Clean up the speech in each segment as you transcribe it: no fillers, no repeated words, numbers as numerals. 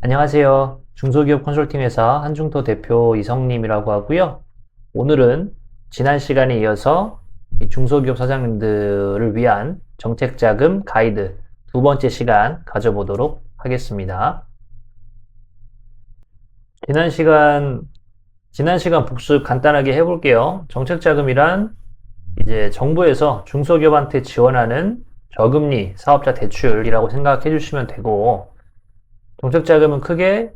안녕하세요. 중소기업 컨설팅 회사 한중토 대표 이성님이라고 하고요. 오늘은 지난 시간에 이어서 이 중소기업 사장님들을 위한 정책자금 가이드 두 번째 시간 가져보도록 하겠습니다. 지난 시간 복습 간단하게 해볼게요. 정책자금이란 이제 정부에서 중소기업한테 지원하는 저금리 사업자 대출이라고 생각해 주시면 되고, 정책자금은 크게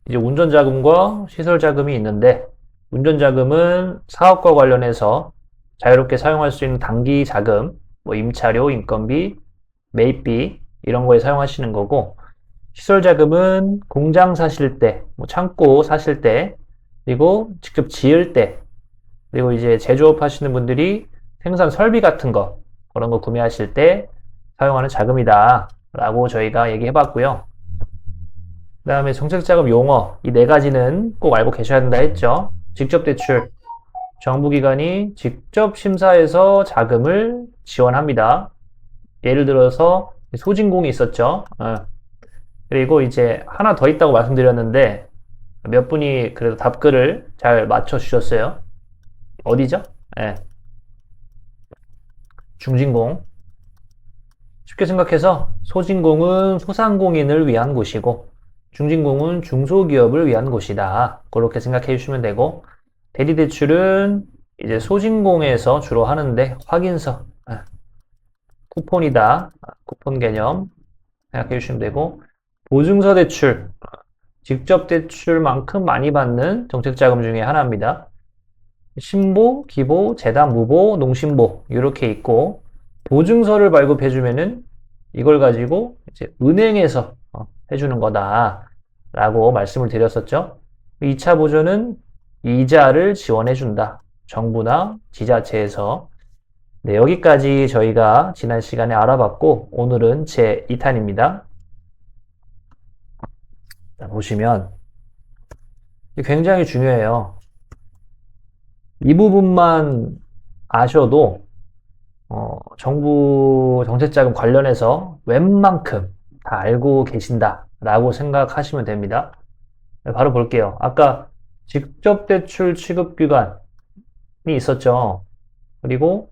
이제 운전자금과 시설자금이 있는데, 운전자금은 사업과 관련해서 자유롭게 사용할 수 있는 단기 자금, 뭐 임차료, 인건비, 매입비 이런 거에 사용하시는 거고, 시설자금은 공장 사실 때, 뭐 창고 사실 때, 그리고 직접 지을 때, 그리고 이제 제조업 하시는 분들이 생산 설비 같은 거, 그런 거 구매하실 때 사용하는 자금이다 라고 저희가 얘기해 봤고요. 그 다음에 정책자금 용어, 이 네 가지는 꼭 알고 계셔야 된다 했죠. 직접 대출, 정부기관이 직접 심사해서 자금을 지원합니다. 예를 들어서 소진공이 있었죠. 그리고 이제 하나 더 있다고 말씀드렸는데 몇 분이 그래도 답글을 잘 맞춰주셨어요. 어디죠? 네. 중진공. 쉽게 생각해서 소진공은 소상공인을 위한 곳이고 중진공은 중소기업을 위한 곳이다. 그렇게 생각해 주시면 되고, 대리대출은 이제 소진공에서 주로 하는데 확인서, 쿠폰이다. 쿠폰 개념 생각해 주시면 되고, 보증서 대출, 직접 대출만큼 많이 받는 정책자금 중에 하나입니다. 신보, 기보, 재단, 무보, 농신보 이렇게 있고, 보증서를 발급해주면은 이걸 가지고 이제 은행에서 해주는 거다 라고 말씀을 드렸었죠. 2차 보전은 이자를 지원해준다. 정부나 지자체에서. 네, 여기까지 저희가 지난 시간에 알아봤고, 오늘은 제 2탄입니다. 보시면 굉장히 중요해요. 이 부분만 아셔도 정부 정책자금 관련해서 웬만큼 다 알고 계신다라고 생각하시면 됩니다. 바로 볼게요. 아까 직접 대출 취급기관이 있었죠. 그리고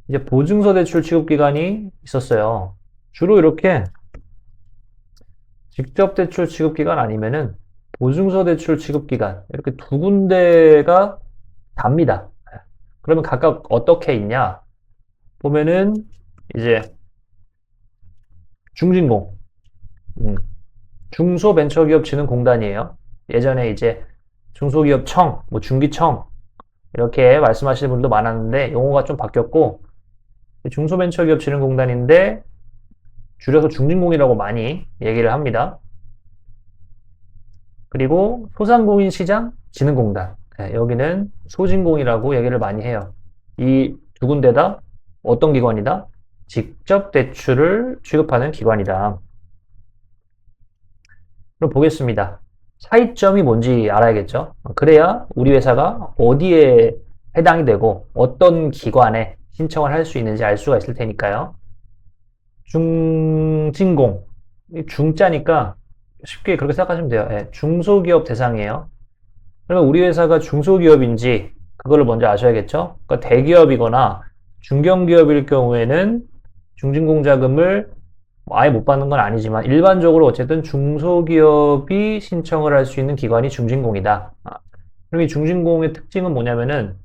이제 보증서 대출 취급기관이 있었어요. 주로 이렇게 직접 대출 취급기관 아니면은 보증서 대출 취급기관 이렇게 두 군데가 답니다. 그러면 각각 어떻게 있냐? 보면은 이제 중진공, 중소벤처기업진흥공단이에요. 예전에 이제 중소기업청, 뭐 중기청 이렇게 말씀하시는 분도 많았는데 용어가 좀 바뀌었고 중소벤처기업진흥공단인데 줄여서 중진공이라고 많이 얘기를 합니다. 그리고 소상공인시장 진흥공단, 여기는 소진공이라고 얘기를 많이 해요. 이 두 군데 다 어떤 기관이다? 직접 대출을 취급하는 기관이다. 그럼 보겠습니다. 차이점이 뭔지 알아야겠죠? 그래야 우리 회사가 어디에 해당이 되고 어떤 기관에 신청을 할 수 있는지 알 수가 있을 테니까요. 중진공, 중자니까 쉽게 그렇게 생각하시면 돼요. 중소기업 대상이에요. 그러면 우리 회사가 중소기업인지 그거를 먼저 아셔야겠죠? 그러니까 대기업이거나 중견기업일 경우에는 중진공자금을 아예 못 받는 건 아니지만 일반적으로 어쨌든 중소기업이 신청을 할 수 있는 기관이 중진공이다. 그럼 이 중진공의 특징은 뭐냐면은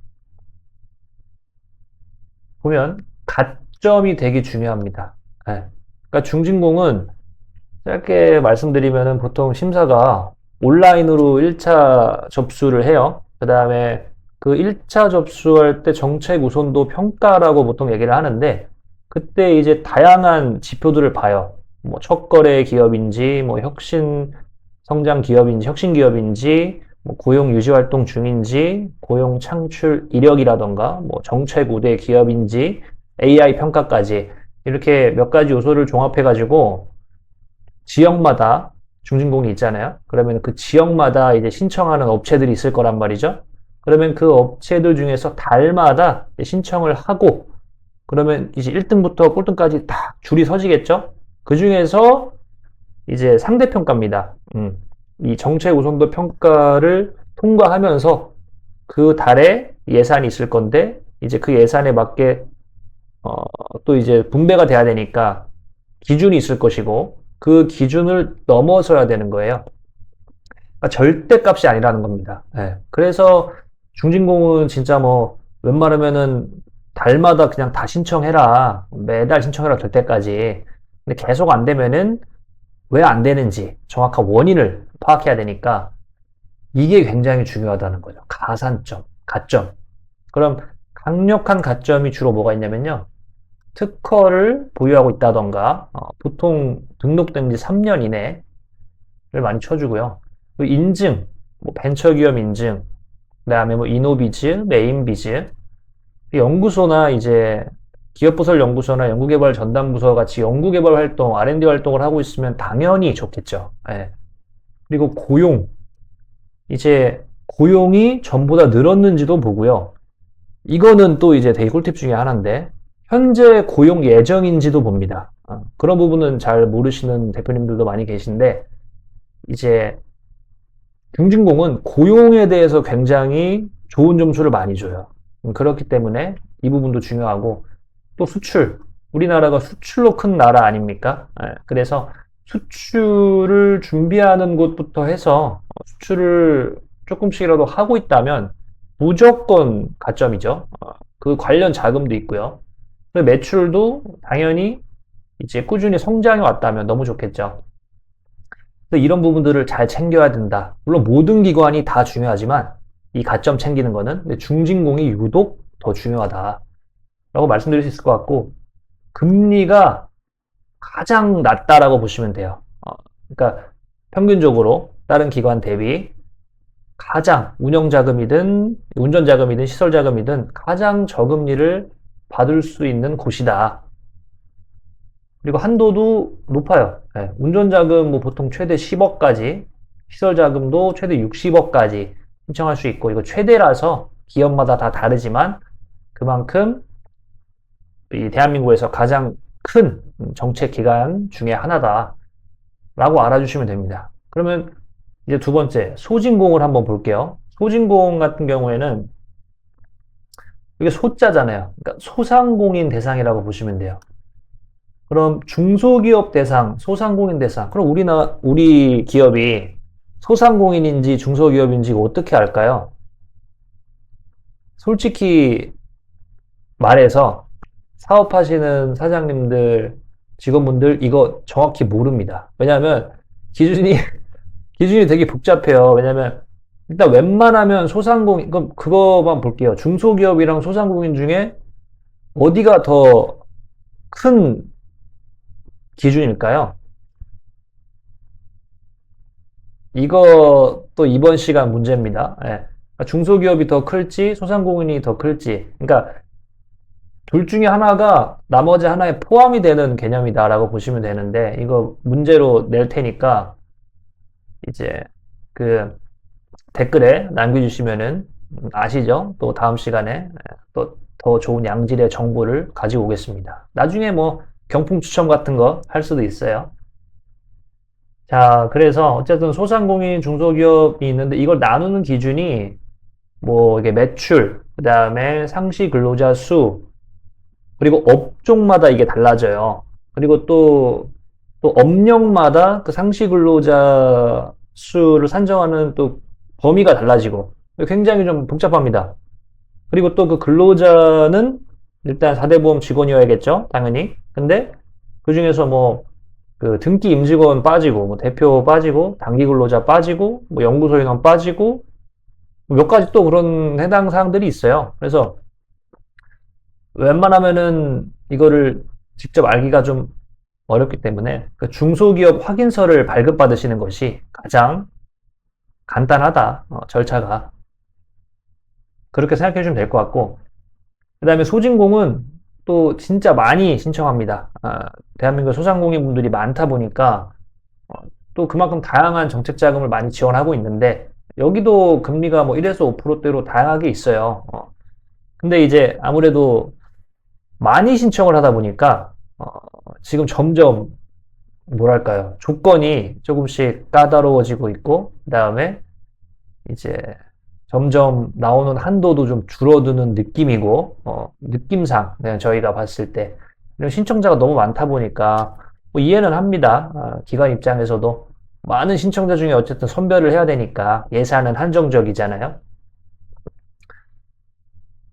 보면 가점이 되게 중요합니다. 그러니까 중진공은 짧게 말씀드리면은 보통 심사가 온라인으로 1차 접수를 해요. 그 다음에 그 1차 접수할 때 정책 우선도 평가라고 보통 얘기를 하는데 그때 이제 다양한 지표들을 봐요. 뭐 첫거래 기업인지, 뭐 혁신 성장 기업인지, 혁신 기업인지, 뭐 고용 유지 활동 중인지, 고용 창출 이력이라던가, 뭐 정책 우대 기업인지, AI 평가까지 이렇게 몇 가지 요소를 종합해가지고 지역마다 중진공이 있잖아요. 그러면 그 지역마다 이제 신청하는 업체들이 있을 거란 말이죠. 그러면 그 업체들 중에서 달마다 신청을 하고 그러면 이제 1등부터 꼴등까지 다 줄이 서지겠죠. 그 중에서 이제 상대평가입니다. 이 정책 우선도 평가를 통과하면서 그 달에 예산이 있을 건데, 이제 그 예산에 맞게, 또 이제 분배가 돼야 되니까 기준이 있을 것이고, 그 기준을 넘어서야 되는 거예요. 그러니까 절대값이 아니라는 겁니다. 예. 그래서 중진공은 진짜 뭐 웬만하면은 달마다 그냥 다 신청해라. 매달 신청해라 될 때까지. 근데 계속 안 되면은 왜 안 되는지 정확한 원인을 파악해야 되니까 이게 굉장히 중요하다는 거죠. 가산점, 가점. 그럼 강력한 가점이 주로 뭐가 있냐면요. 특허를 보유하고 있다던가 보통 등록된 지 3년 이내를 많이 쳐주고요. 그 인증, 뭐 벤처기업 인증, 그다음에 뭐 이노비즈, 메인비즈, 연구소나 이제 기업부설 연구소나 연구개발 전담부서 같이 연구개발 활동, R&D 활동을 하고 있으면 당연히 좋겠죠. 예. 그리고 고용, 이제 고용이 전보다 늘었는지도 보고요. 이거는 또 이제 되게 꿀팁 중에 하나인데 현재 고용 예정인지도 봅니다. 그런 부분은 잘 모르시는 대표님들도 많이 계신데 이제 중진공은 고용에 대해서 굉장히 좋은 점수를 많이 줘요. 그렇기 때문에 이 부분도 중요하고 또 수출. 우리나라가 수출로 큰 나라 아닙니까? 그래서 수출을 준비하는 곳부터 해서 수출을 조금씩이라도 하고 있다면 무조건 가점이죠. 그 관련 자금도 있고요. 매출도 당연히 이제 꾸준히 성장해 왔다면 너무 좋겠죠. 이런 부분들을 잘 챙겨야 된다. 물론 모든 기관이 다 중요하지만 이 가점 챙기는 거는 중진공이 유독 더 중요하다라고 말씀드릴 수 있을 것 같고 금리가 가장 낮다라고 보시면 돼요. 그러니까 평균적으로 다른 기관 대비 가장 운영자금이든 운전자금이든 시설자금이든 가장 저금리를 받을 수 있는 곳이다. 그리고 한도도 높아요. 네, 운전자금 뭐 보통 최대 10억까지, 시설자금도 최대 60억까지 신청할 수 있고 이거 최대라서 기업마다 다 다르지만 그만큼 이 대한민국에서 가장 큰 정책 기관 중에 하나다라고 알아주시면 됩니다. 그러면 이제 두 번째 소진공을 한번 볼게요. 소진공 같은 경우에는 이게 소자잖아요. 그러니까 소상공인 대상이라고 보시면 돼요. 그럼 중소기업 대상, 소상공인 대상. 그럼 우리 기업이 소상공인인지 중소기업인지 어떻게 알까요? 솔직히 말해서 사업하시는 사장님들, 직원분들 이거 정확히 모릅니다. 왜냐하면 기준이 되게 복잡해요. 왜냐하면 일단 웬만하면 소상공인, 그거만 볼게요. 중소기업이랑 소상공인 중에 어디가 더 큰 기준일까요? 이거 또 이번 시간 문제입니다. 예. 중소기업이 더 클지, 소상공인이 더 클지. 그러니까 둘 중에 하나가 나머지 하나에 포함이 되는 개념이다라고 보시면 되는데 이거 문제로 낼 테니까 이제 그 댓글에 남겨주시면은 아시죠? 또 다음 시간에 또 더 좋은 양질의 정보를 가지고 오겠습니다. 나중에 뭐 경품 추첨 같은 거 할 수도 있어요. 자, 그래서 어쨌든 소상공인 중소기업이 있는데 이걸 나누는 기준이 뭐 이게 매출, 그 다음에 상시 근로자 수, 그리고 업종마다 이게 달라져요. 그리고 또 업력마다 그 상시 근로자 수를 산정하는 또 범위가 달라지고 굉장히 좀 복잡합니다. 그리고 또 그 근로자는 일단 4대 보험 직원이어야겠죠, 당연히. 근데 그 중에서 뭐 그 등기 임직원 빠지고, 뭐 대표 빠지고, 단기 근로자 빠지고, 뭐 연구소 인원 빠지고, 몇 가지 또 그런 해당 사항들이 있어요. 그래서 웬만하면은 이거를 직접 알기가 좀 어렵기 때문에 그 중소기업 확인서를 발급받으시는 것이 가장 간단하다, 절차가. 그렇게 생각해 주시면 될 것 같고, 그 다음에 소진공은 또 진짜 많이 신청합니다. 대한민국 소상공인 분들이 많다 보니까 또 그만큼 다양한 정책 자금을 많이 지원하고 있는데 여기도 금리가 뭐 1에서 5%대로 다양하게 있어요. 근데 이제 아무래도 많이 신청을 하다 보니까 지금 점점 뭐랄까요. 조건이 조금씩 까다로워지고 있고, 그 다음에 이제 점점 나오는 한도도 좀 줄어드는 느낌이고, 느낌상, 그냥 저희가 봤을 때, 이런 신청자가 너무 많다 보니까, 뭐 이해는 합니다. 기관 입장에서도. 많은 신청자 중에 어쨌든 선별을 해야 되니까, 예산은 한정적이잖아요.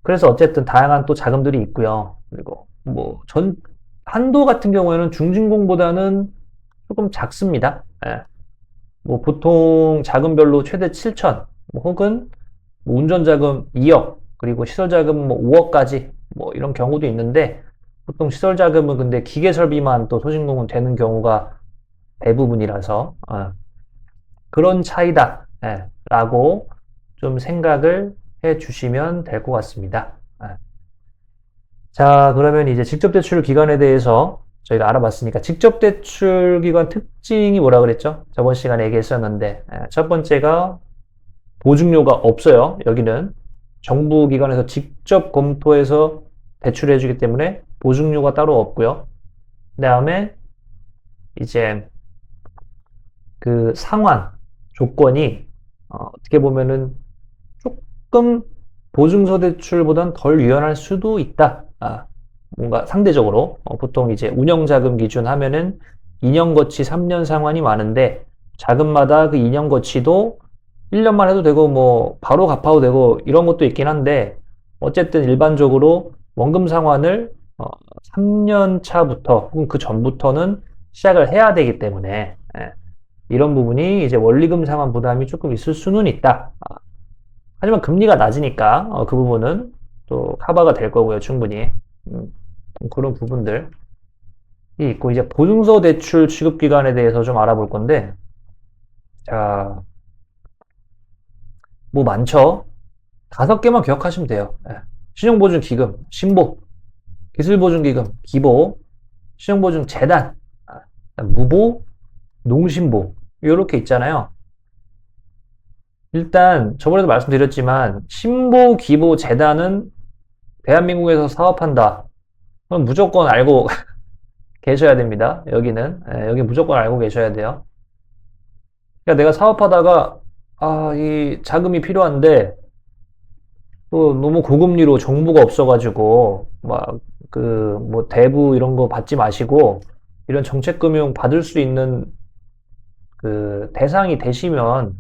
그래서 어쨌든 다양한 또 자금들이 있고요. 그리고 뭐 한도 같은 경우에는 중진공보다는 조금 작습니다. 예. 뭐 보통 자금별로 최대 7천, 뭐 혹은 뭐 운전자금 2억, 그리고 시설자금 뭐 5억까지 뭐 이런 경우도 있는데, 보통 시설자금은 근데 기계설비만 또 소진공은 되는 경우가 대부분이라서, 그런 차이다, 예, 라고 좀 생각을 해 주시면 될 것 같습니다. 예. 자, 그러면 이제 직접대출 기간에 대해서 저희가 알아봤으니까, 직접대출 기관 특징이 뭐라 그랬죠? 저번 시간에 얘기했었는데, 첫 번째가 보증료가 없어요. 여기는 정부 기관에서 직접 검토해서 대출해 주기 때문에 보증료가 따로 없고요. 그 다음에 이제 그 상환 조건이 어떻게 보면은 조금 보증서 대출보단 덜 유연할 수도 있다. 뭔가 상대적으로 보통 이제 운영자금 기준 하면은 2년 거치 3년 상환이 많은데, 자금마다 그 2년 거치도 1년만 해도 되고 뭐 바로 갚아도 되고 이런 것도 있긴 한데, 어쨌든 일반적으로 원금 상환을 3년 차부터 혹은 그 전부터는 시작을 해야 되기 때문에, 이런 부분이 이제 원리금 상환 부담이 조금 있을 수는 있다. 하지만 금리가 낮으니까 그 부분은 또 커버가 될 거고요, 충분히. 그런 부분들이 있고, 이제 보증서 대출 취급 기간에 대해서 좀 알아볼 건데, 자, 뭐 많죠. 5개만 기억하시면 돼요. 신용보증기금, 신보, 기술보증기금, 기보, 신용보증재단, 무보, 농신보, 이렇게 있잖아요. 일단 저번에도 말씀드렸지만, 신보, 기보, 재단은 대한민국에서 사업한다, 그럼 무조건 알고 계셔야 됩니다. 여기는 여기 무조건 알고 계셔야 돼요. 그러니까 내가 사업하다가 이 자금이 필요한데 또 너무 고금리로 정부가 없어가지고 막 그 뭐 대부 이런 거 받지 마시고, 이런 정책금융 받을 수 있는 그 대상이 되시면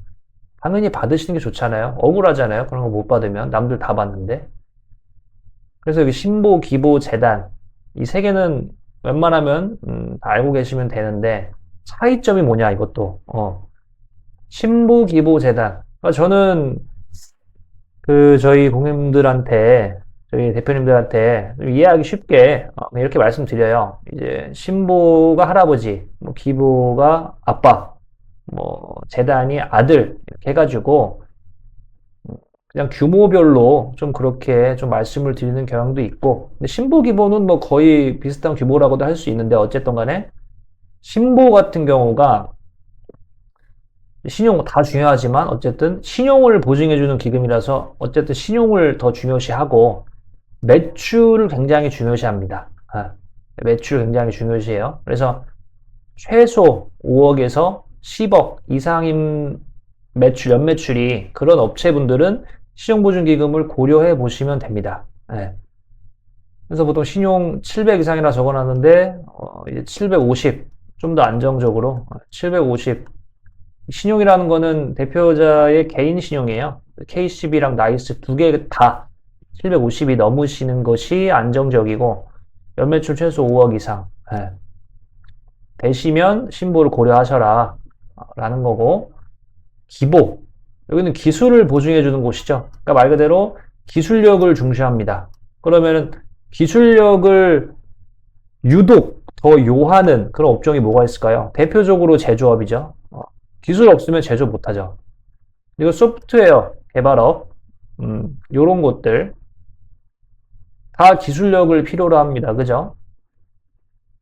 당연히 받으시는 게 좋잖아요. 억울하잖아요. 그런 거 못 받으면 남들 다 받는데. 그래서 여기 신보, 기보, 재단, 이 세 개는 웬만하면 다 알고 계시면 되는데, 차이점이 뭐냐 이것도. 신보, 기보, 재단. 그러니까 저는 그 저희 고객님들한테, 저희 대표님들한테 이해하기 쉽게 이렇게 말씀드려요. 이제 신보가 할아버지, 뭐 기보가 아빠, 뭐 재단이 아들, 이렇게 해가지고 그냥 규모별로 좀 그렇게 좀 말씀을 드리는 경향도 있고, 근데 신보 기보는 뭐 거의 비슷한 규모라고도 할 수 있는데, 어쨌든 간에 신보 같은 경우가 신용 다 중요하지만 어쨌든 신용을 보증해주는 기금이라서 어쨌든 신용을 더 중요시하고, 매출을 굉장히 중요시합니다. 매출을 굉장히 중요시해요. 그래서 최소 5억에서 10억 이상인 매출, 연매출이 그런 업체분들은 신용보증기금을 고려해 보시면 됩니다. 그래서 보통 신용 700 이상이라 적어놨는데, 이제 750, 좀 더 안정적으로, 750. 신용이라는 거는 대표자의 개인 신용이에요. KCB랑 나이스 두 개 다 750이 넘으시는 것이 안정적이고, 연매출 최소 5억 이상. 되시면 신보를 고려하셔라. 라는 거고, 기보. 여기는 기술을 보증해 주는 곳이죠. 그러니까 말 그대로 기술력을 중시합니다. 그러면은 기술력을 유독 더 요하는 그런 업종이 뭐가 있을까요? 대표적으로 제조업이죠. 기술 없으면 제조업 못하죠. 그리고 소프트웨어 개발업, 요런 곳들 다 기술력을 필요로 합니다. 그죠?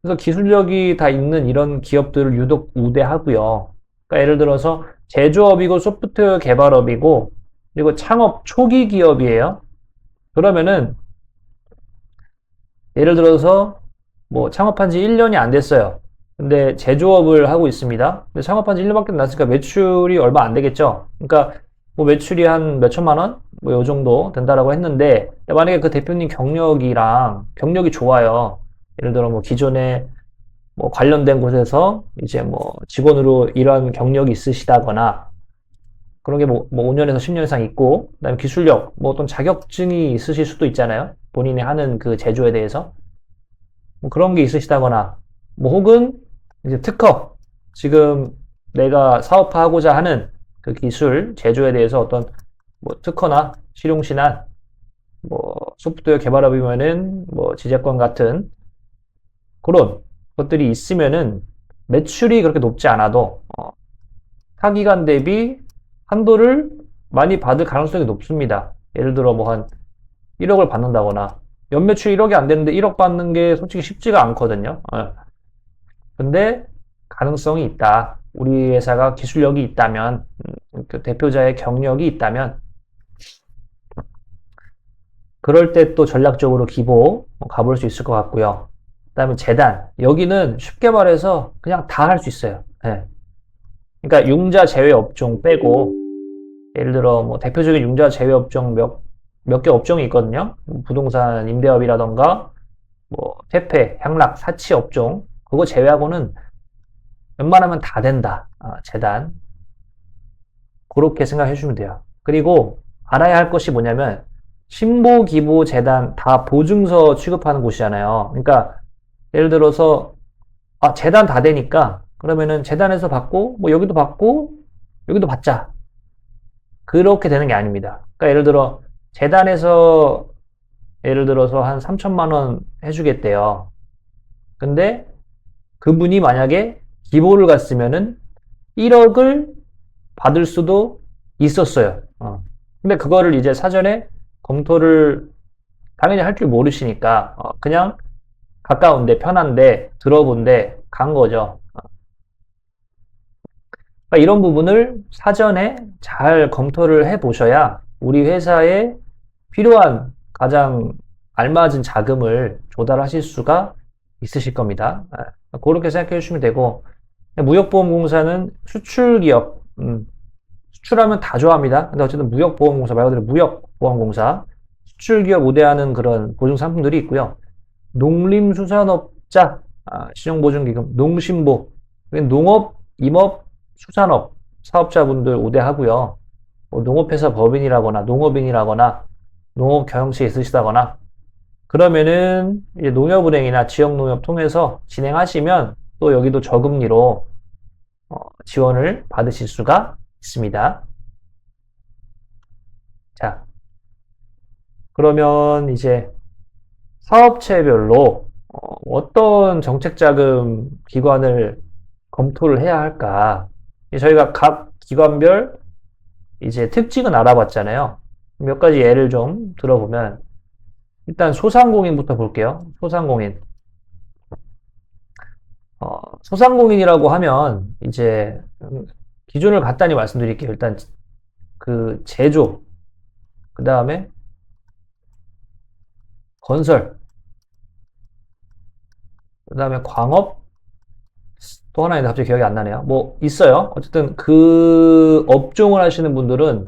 그래서 기술력이 다 있는 이런 기업들을 유독 우대하고요. 그러니까 예를 들어서 제조업이고 소프트웨어 개발업이고 그리고 창업 초기 기업이에요. 그러면은 예를 들어서 뭐 창업한 지 1년이 안 됐어요. 근데 제조업을 하고 있습니다. 근데 창업한 지 1년밖에 안 났으니까 매출이 얼마 안 되겠죠. 그러니까 뭐 매출이 한 몇 천만 원? 뭐 요 정도 된다라고 했는데 만약에 그 대표님 경력이 좋아요. 예를 들어 뭐 기존에 뭐 관련된 곳에서 이제 뭐 직원으로 일한 경력이 있으시다거나 그런 게 뭐 5년에서 10년 이상 있고 그다음에 기술력 뭐 어떤 자격증이 있으실 수도 있잖아요. 본인이 하는 그 제조에 대해서 뭐 그런 게 있으시다거나 뭐 혹은 이제 특허 지금 내가 사업화하고자 하는 그 기술 제조에 대해서 어떤 뭐 특허나 실용신안 뭐 소프트웨어 개발업이면은 뭐 지재권 같은 그런 것들이 있으면은 매출이 그렇게 높지 않아도 타기간 대비 한도를 많이 받을 가능성이 높습니다. 예를 들어 뭐 한 1억을 받는다거나 연매출 1억이 안 되는데 1억 받는 게 솔직히 쉽지가 않거든요. 근데 가능성이 있다. 우리 회사가 기술력이 있다면, 그 대표자의 경력이 있다면, 그럴 때 또 전략적으로 기보 가볼 수 있을 것 같고요. 그다음에 재단. 여기는 쉽게 말해서 그냥 다 할 수 있어요. 예. 그러니까 융자 제외 업종 빼고, 예를 들어 뭐 대표적인 융자 제외 업종 몇 개 업종이 있거든요. 부동산 임대업이라던가, 뭐 퇴폐, 향락, 사치 업종. 그거 제외하고는 웬만하면 다 된다. 재단. 그렇게 생각해 주시면 돼요. 그리고 알아야 할 것이 뭐냐면 신보, 기보, 재단 다 보증서 취급하는 곳이잖아요. 그러니까 예를 들어서 재단 다 되니까 그러면은 재단에서 받고 뭐 여기도 받고 여기도 받자. 그렇게 되는 게 아닙니다. 그러니까 예를 들어 재단에서 예를 들어서 한 3천만 원 해주겠대요. 근데 그분이 만약에 기보를 갔으면은 1억을 받을 수도 있었어요. 근데 그거를 이제 사전에 검토를 당연히 할 줄 모르시니까 그냥 가까운데 편한데 들어본데 간 거죠. 그러니까 이런 부분을 사전에 잘 검토를 해 보셔야 우리 회사에 필요한 가장 알맞은 자금을 조달하실 수가 있으실 겁니다. 그렇게 생각해 주시면 되고 무역보험공사는 수출기업 수출하면 다 좋아합니다. 근데 어쨌든 무역보험공사 말 그대로 무역보험공사 수출기업 우대하는 그런 보증상품들이 있고요. 농림수산업자 신용보증기금 농심보 농업, 임업, 수산업 사업자분들 우대하고요. 뭐 농업회사 법인이라거나 농업인이라거나 농업경영체 있으시다거나 그러면은 이제 농협은행이나 지역농협 통해서 진행하시면 또 여기도 저금리로 지원을 받으실 수가 있습니다. 자, 그러면 이제 사업체별로 어떤 정책자금 기관을 검토를 해야 할까? 저희가 각 기관별 이제 특징은 알아봤잖아요. 몇 가지 예를 좀 들어보면 일단 소상공인부터 볼게요. 소상공인. 소상공인이라고 하면 이제 기준을 간단히 말씀드릴게요. 일단 그 제조, 그 다음에 건설, 그 다음에 광업, 또 하나 있는데 갑자기 기억이 안 나네요. 뭐 있어요. 어쨌든 그 업종을 하시는 분들은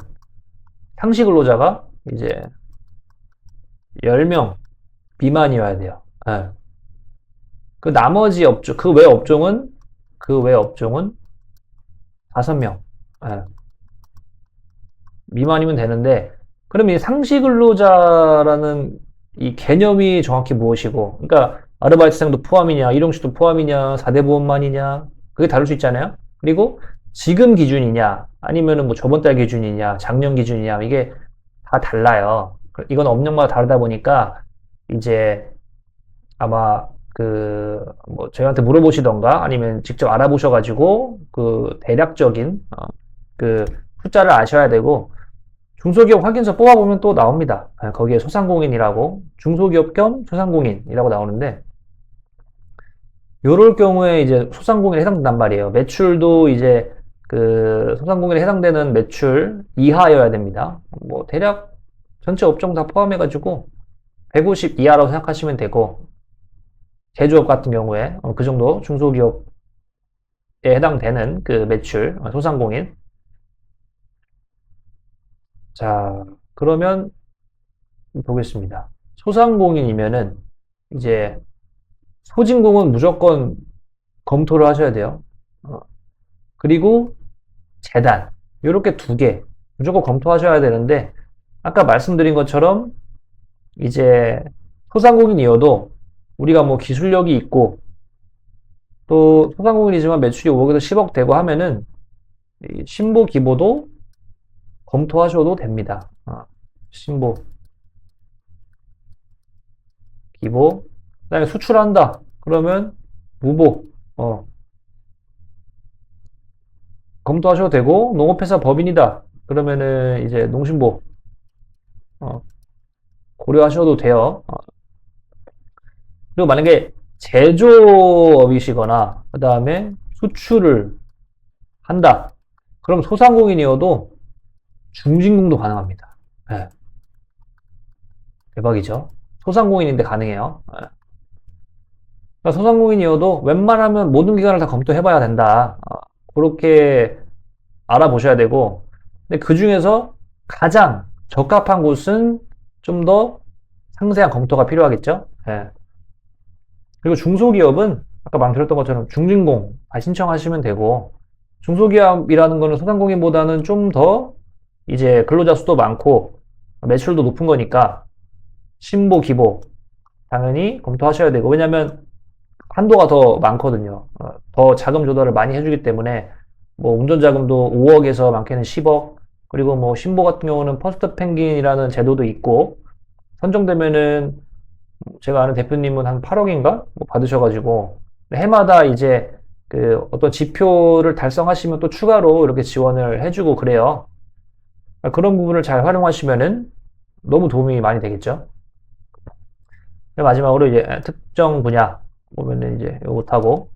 상시 근로자가 이제 10명 미만이어야 돼요. 예. 그 나머지 업종, 그 외 업종은 5명 미만이면 되는데, 그러면 이 상시 근로자라는 이 개념이 정확히 무엇이고, 그러니까 아르바이트생도 포함이냐, 일용직도 포함이냐, 4대 보험만이냐, 그게 다를 수 있잖아요. 그리고 지금 기준이냐, 아니면은 뭐 저번 달 기준이냐, 작년 기준이냐, 이게 다 달라요. 이건 업종마다 다르다 보니까 이제 아마 그 뭐 저희한테 물어보시던가 아니면 직접 알아보셔가지고 그 대략적인 그 숫자를 아셔야 되고, 중소기업 확인서 뽑아보면 또 나옵니다. 거기에 소상공인이라고 중소기업 겸 소상공인이라고 나오는데, 요럴 경우에 이제 소상공인에 해당된단 말이에요. 매출도 이제 그 소상공인에 해당되는 매출 이하여야 됩니다. 뭐 대략 전체 업종 다 포함해가지고 150 이하라고 생각하시면 되고, 제조업 같은 경우에 그 정도 중소기업 해당되는 그 매출, 소상공인. 자, 그러면 보겠습니다. 소상공인이면은 이제 소진공은 무조건 검토를 하셔야 돼요. 그리고 재단, 요렇게 두 개 무조건 검토하셔야 되는데, 아까 말씀드린 것처럼 이제 소상공인이어도 우리가 뭐 기술력이 있고 또 소상공인이지만 매출이 5억에서 10억 되고 하면은 신보 기보도 검토하셔도 됩니다. 신보 기보, 그다음에 수출한다 그러면 무보 검토하셔도 되고, 농업회사 법인이다 그러면은 이제 농신보 어, 고려하셔도 돼요. 그리고 만약에 제조업이시거나 그 다음에 수출을 한다 그럼 소상공인이어도 중진공도 가능합니다. 네. 대박이죠. 소상공인인데 가능해요. 네. 그러니까 소상공인이어도 웬만하면 모든 기관을 다 검토해봐야 된다. 그렇게 알아보셔야 되고, 근데 그 중에서 가장 적합한 곳은 좀 더 상세한 검토가 필요하겠죠. 네. 그리고 중소기업은 아까 말씀드렸던 것처럼 중진공 신청하시면 되고, 중소기업이라는 거는 소상공인보다는 좀 더 이제 근로자 수도 많고 매출도 높은 거니까 신보, 기보 당연히 검토하셔야 되고, 왜냐면 한도가 더 많거든요. 더 자금 조달을 많이 해주기 때문에 뭐 운전자금도 5억에서 많게는 10억, 그리고 뭐 신보 같은 경우는 퍼스트 펭귄이라는 제도도 있고, 선정되면은 제가 아는 대표님은 한 8억인가 뭐 받으셔가지고 해마다 이제 그 어떤 지표를 달성하시면 또 추가로 이렇게 지원을 해주고 그래요. 그런 부분을 잘 활용하시면은 너무 도움이 많이 되겠죠. 마지막으로 이제 특정 분야 보면은 이제 요것하고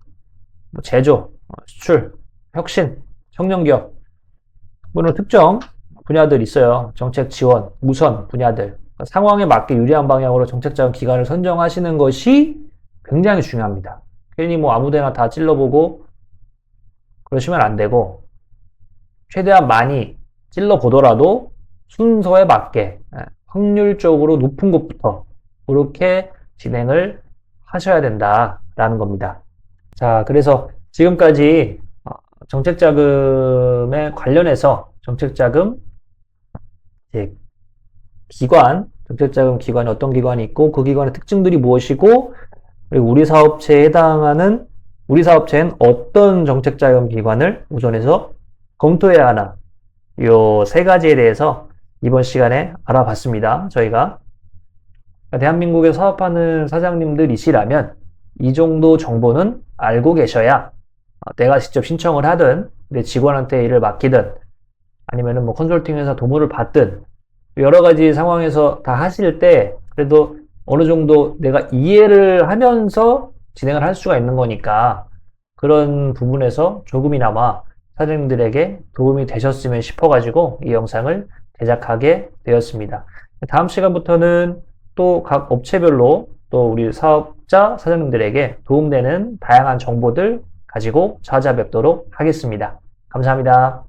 뭐 제조, 수출, 혁신, 청년기업, 물론 특정 분야들 있어요. 정책 지원, 우선 분야들. 상황에 맞게 유리한 방향으로 정책자금 기관을 선정하시는 것이 굉장히 중요합니다. 괜히 뭐 아무데나 다 찔러보고 그러시면 안 되고, 최대한 많이 찔러보더라도 순서에 맞게 확률적으로 높은 곳부터 그렇게 진행을 하셔야 된다라는 겁니다. 자, 그래서 지금까지 정책자금에 관련해서 정책자금 기관, 정책자금 기관이 어떤 기관이 있고 그 기관의 특징들이 무엇이고, 그리고 우리 사업체에 해당하는 우리 사업체엔 어떤 정책자금 기관을 우선해서 검토해야 하나, 요 세 가지에 대해서 이번 시간에 알아봤습니다. 저희가 대한민국에 사업하는 사장님들이시라면 이 정도 정보는 알고 계셔야 내가 직접 신청을 하든 내 직원한테 일을 맡기든 아니면은 뭐 컨설팅 회사 도움을 받든 여러 가지 상황에서 다 하실 때 그래도 어느 정도 내가 이해를 하면서 진행을 할 수가 있는 거니까, 그런 부분에서 조금이나마 사장님들에게 도움이 되셨으면 싶어가지고 이 영상을 제작하게 되었습니다. 다음 시간부터는 또 각 업체별로 또 우리 사업자 사장님들에게 도움되는 다양한 정보들 가지고 찾아뵙도록 하겠습니다. 감사합니다.